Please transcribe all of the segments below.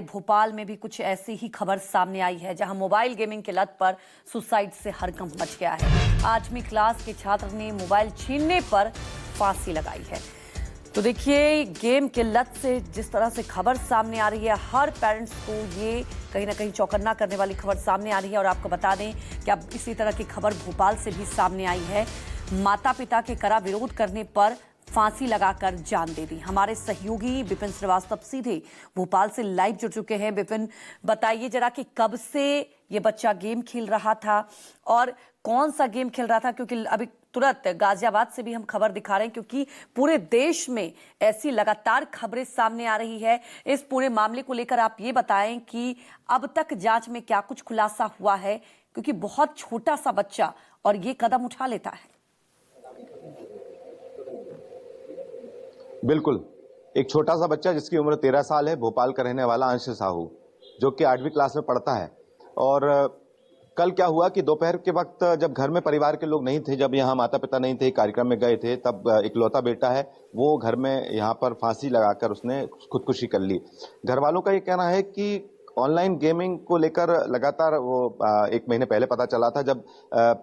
भोपाल में भी कुछ ऐसी ही खबर सामने आई है जहां मोबाइल गेमिंग के लत पर सुसाइड से हड़कंप मच गया है। 8वीं क्लास के छात्र ने मोबाइल छीनने पर फांसी लगाई है। तो देखिए, गेम के लत से जिस तरह से खबर सामने आ रही है, हर पेरेंट्स को ये कहीं ना कहीं चौकन्ना करने वाली खबर सामने आ रही है। और आपको बता दें कि अब इसी तरह की खबर भोपाल से भी सामने आई है। माता पिता के कड़ा विरोध करने पर फांसी लगाकर जान दे दी। हमारे सहयोगी विपिन श्रीवास्तव सीधे भोपाल से लाइव जुड़ चुके हैं। विपिन, बताइए जरा कि कब से ये बच्चा गेम खेल रहा था और कौन सा गेम खेल रहा था, क्योंकि अभी तुरंत गाजियाबाद से भी हम खबर दिखा रहे हैं, क्योंकि पूरे देश में ऐसी लगातार खबरें सामने आ रही है। इस पूरे मामले को लेकर आप ये बताएं कि अब तक जांच में क्या कुछ खुलासा हुआ है, क्योंकि बहुत छोटा सा बच्चा और ये कदम उठा लेता है। बिल्कुल, एक छोटा सा बच्चा जिसकी उम्र 13 साल है, भोपाल का रहने वाला अंश साहू, जो कि 8वीं क्लास में पढ़ता है। और कल क्या हुआ कि दोपहर के वक्त जब घर में परिवार के लोग नहीं थे, जब यहाँ माता पिता नहीं थे, कार्यक्रम में गए थे, तब इकलौता बेटा है वो घर में यहाँ पर फांसी लगाकर उसने खुदकुशी कर ली। घर वालों का ये कहना है कि ऑनलाइन गेमिंग को लेकर लगातार वो 1 महीने पहले पता चला था, जब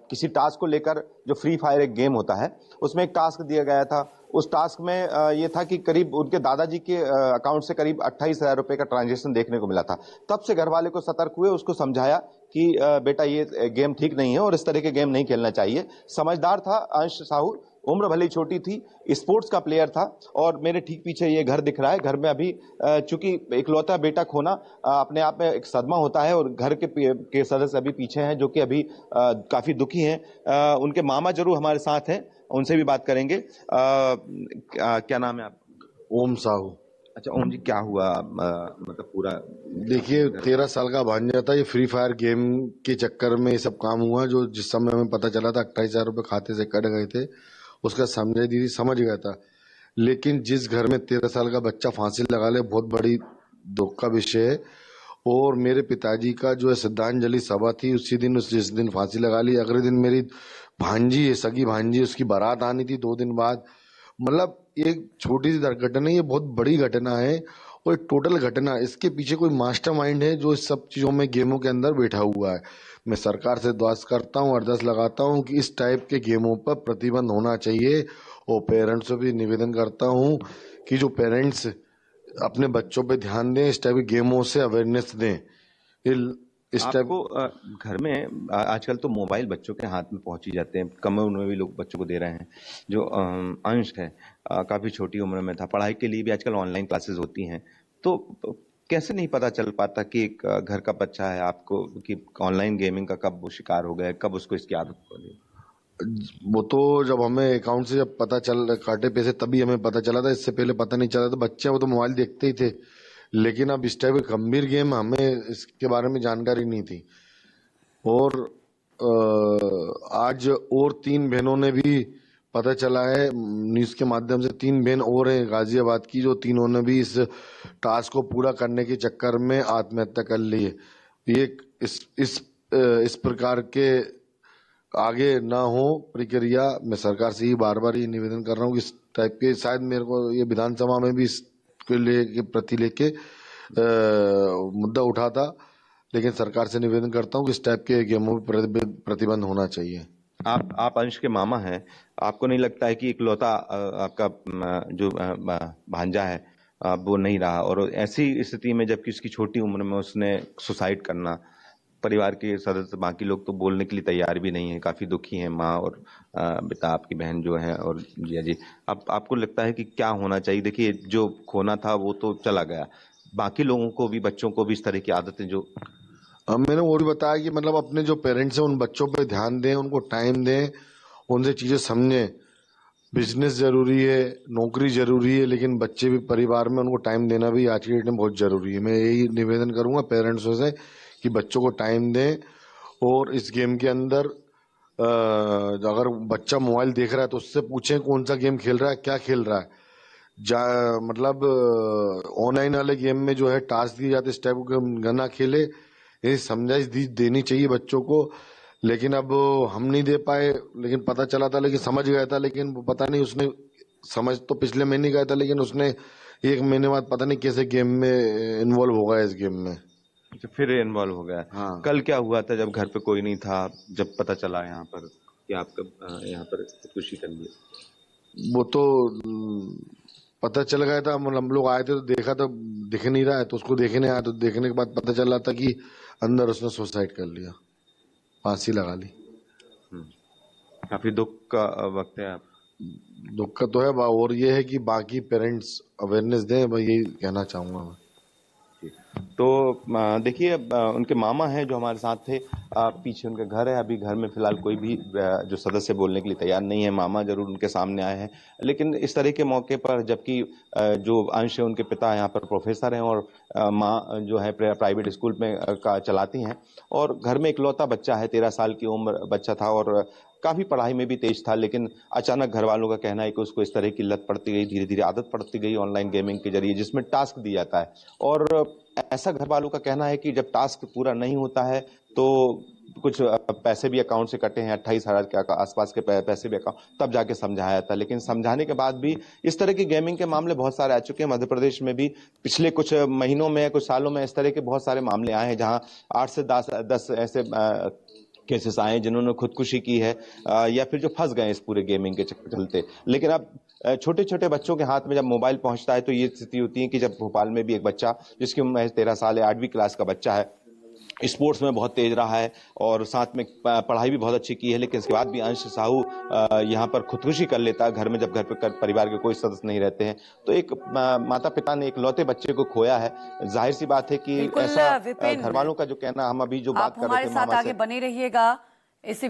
किसी टास्क को लेकर, जो फ्री फायर एक गेम होता है, उसमें एक टास्क दिया गया था। उस टास्क में ये था कि करीब उनके दादाजी के अकाउंट से करीब 28,000 रुपए का ट्रांजैक्शन देखने को मिला था। तब से घर वाले को सतर्क हुए, उसको समझाया कि बेटा ये गेम ठीक नहीं है और इस तरह के गेम नहीं खेलना चाहिए। समझदार था अंश साहू, उम्र भले छोटी थी, स्पोर्ट्स का प्लेयर था। और मेरे ठीक पीछे ये घर दिख रहा है। घर में अभी चूंकि इकलौता बेटा खोना अपने आप में एक सदमा होता है, और घर के सदस्य अभी पीछे हैं जो कि अभी काफी दुखी हैं। उनके मामा जरूर हमारे साथ हैं, उनसे भी बात करेंगे। क्या नाम है आपका? ओम साहू। अच्छा ओम जी, क्या हुआ? मतलब पूरा देखिए, 13 साल का भांजा था। ये फ्री फायर गेम के चक्कर में ये सब काम हुआ। जो जिस समय हमें पता चला था 28,000 रुपए खाते से कट गए थे, उसका समझे दीदी समझ गया था। लेकिन जिस घर में 13 साल का बच्चा फांसी लगा ले, बहुत बड़ी दुख का विषय है। और मेरे पिताजी का जो है श्रद्धांजलि सभा थी, उसी दिन जिस दिन फांसी लगा ली, अगले दिन मेरी भांजी है, सगी भांजी, उसकी बारात आनी थी 2 दिन बाद। मतलब एक छोटी सी घटना, ये बहुत बड़ी घटना है और एक टोटल घटना। इसके पीछे कोई मास्टरमाइंड है जो इस सब चीजों में, गेमों के अंदर बैठा हुआ है। मैं सरकार से द्वास करता हूँ, अरदस लगाता हूँ कि इस टाइप के गेमों पर प्रतिबंध होना चाहिए। और पेरेंट्स से भी निवेदन करता हूँ कि जो पेरेंट्स अपने बच्चों पे ध्यान दें, इस टाइप के गेमों से अवेयरनेस दें। इस टाइप आपको घर में आजकल तो मोबाइल बच्चों के हाथ में पहुंच ही जाते हैं, कम उम्र में भी लोग बच्चों को दे रहे हैं। जो अंश है काफी छोटी उम्र में था, पढ़ाई के लिए भी आजकल ऑनलाइन क्लासेस होती हैं। तो कैसे नहीं पता चल पाता कि एक घर का बच्चा है आपको कि ऑनलाइन गेमिंग का कब वो शिकार हो गया, कब उसको इसकी आदत पड़ी? वो तो जब हमें अकाउंट से जब पता चल काटे पैसे, तभी हमें पता चला था। इससे पहले पता नहीं चला था। बच्चे वो तो मोबाइल देखते ही थे, लेकिन अब इस टाइप के गंभीर गेम हमें इसके बारे में जानकारी नहीं थी। और आज और 3 बहनों ने भी पता चला है न्यूज के माध्यम से, 3 बहन और हैं गाजियाबाद की, जो तीनों ने भी इस टास्क को पूरा करने के चक्कर में आत्महत्या कर ली है। ये इस प्रकार के आगे ना हो प्रक्रिया। मैं सरकार से ही बार बार ये निवेदन कर रहा हूँ कि इस टाइप के, शायद मेरे को ये विधानसभा में भी इसके लिए प्रति लेके मुद्दा उठा था, लेकिन सरकार से निवेदन करता हूँ कि इस टाइप के गेमों पर प्रतिबंध होना चाहिए। आप अंश के मामा हैं, आपको नहीं लगता है कि इकलौता आपका जो भांजा है अब वो नहीं रहा, और ऐसी स्थिति में जबकि उसकी छोटी उम्र में उसने सुसाइड करना, परिवार के सदस्य बाकी लोग तो बोलने के लिए तैयार भी नहीं है, काफी दुखी हैं, माँ और पिता, आपकी बहन जो है और जिया जी। अब आपको लगता है कि क्या होना चाहिए? देखिए, जो खोना था वो तो चला गया, बाकी लोगों को भी, बच्चों को भी इस तरह की आदतें जो मैंने वो भी बताया कि मतलब अपने जो पेरेंट्स हैं उन बच्चों पर ध्यान दें, उनको टाइम दें, उनसे चीजें समझें। बिजनेस जरूरी है, नौकरी जरूरी है, लेकिन बच्चे भी, परिवार में उनको टाइम देना भी आज की डेट में बहुत जरूरी है। मैं यही निवेदन करूंगा पेरेंट्सों से कि बच्चों को टाइम दें। और इस गेम के अंदर अगर बच्चा मोबाइल देख रहा है तो उससे पूछें कौन सा गेम खेल रहा है, क्या खेल रहा है। मतलब ऑनलाइन वाले गेम में जो है टास्क दिए जाते, इस टाइप के ना खेले, ये समझाइश देनी चाहिए बच्चों को। लेकिन अब हम नहीं दे पाए, लेकिन पता चला था, लेकिन समझ गया था। लेकिन वो पता नहीं, उसने समझ तो पिछले महीने गया था, लेकिन उसने 1 महीने बाद पता नहीं कैसे गेम में इन्वॉल्व होगा इस गेम में। अच्छा, फिर इन्वॉल्व हो गया। हाँ। कल क्या हुआ था जब घर पे कोई नहीं था, जब पता चला यहाँ पर कि आपका यहाँ पर खुदकुशी कर ली? वो तो पता चल गया था, मतलब हम लोग आए थे तो देखा तो दिख नहीं रहा है, तो उसको देखने आया तो देखने के बाद पता चला था कि अंदर उसने सुसाइड कर लिया, फांसी लगा ली। काफी दुख का वक्त है। आप दुख का तो है और ये है कि बाकी पेरेंट्स अवेयरनेस दें, मैं यही कहना चाहूंगा मैं। तो देखिए, उनके मामा हैं जो हमारे साथ थे, पीछे उनका घर है। अभी घर में फिलहाल कोई भी जो सदस्य बोलने के लिए तैयार नहीं है। मामा जरूर उनके सामने आए हैं, लेकिन इस तरह के मौके पर, जबकि जो अंश है उनके पिता यहाँ पर प्रोफेसर हैं और माँ जो है प्राइवेट स्कूल में का चलाती हैं, और घर में इकलौता बच्चा है, 13 साल की उम्र बच्चा था और काफी पढ़ाई में भी तेज था, लेकिन अचानक घर वालों का कहना है कि उसको इस तरह की लत पड़ती गई, धीरे धीरे आदत पड़ती गई ऑनलाइन गेमिंग के जरिए, जिसमें टास्क दिया जाता है। और ऐसा घर वालों का कहना है कि जब टास्क पूरा नहीं होता है तो कुछ पैसे भी अकाउंट से कटे हैं, 28,000 के आसपास के पैसे भी अकाउंट, तब जाके समझाया था। लेकिन समझाने के बाद भी इस तरह की गेमिंग के मामले बहुत सारे आ चुके हैं। मध्य प्रदेश में भी पिछले कुछ महीनों में, कुछ सालों में इस तरह के बहुत सारे मामले आए हैं, जहां 8 से 10 ऐसे केसेस आए जिन्होंने खुदकुशी की है, या फिर जो फंस गए इस पूरे गेमिंग के चलते। लेकिन अब छोटे छोटे बच्चों के हाथ में जब मोबाइल पहुंचता है तो ये स्थिति होती है कि जब भोपाल में भी एक बच्चा जिसकी उम्र 13 साल है, 8वीं क्लास का बच्चा है, स्पोर्ट्स में बहुत तेज रहा है और साथ में पढ़ाई भी बहुत अच्छी की है, लेकिन इसके बाद भी अंश साहू यहाँ पर खुदकुशी कर लेता है घर में, जब घर पे परिवार के कोई सदस्य नहीं रहते हैं। तो एक माता पिता ने एक लौते बच्चे को खोया है। जाहिर सी बात है कि बिल्कुल ऐसा विपिन, घर वालों का जो कहना, हम अभी जो बात आप कर रहे हमारे थे साथ मामा आगे से, बने रहिएगा। इसी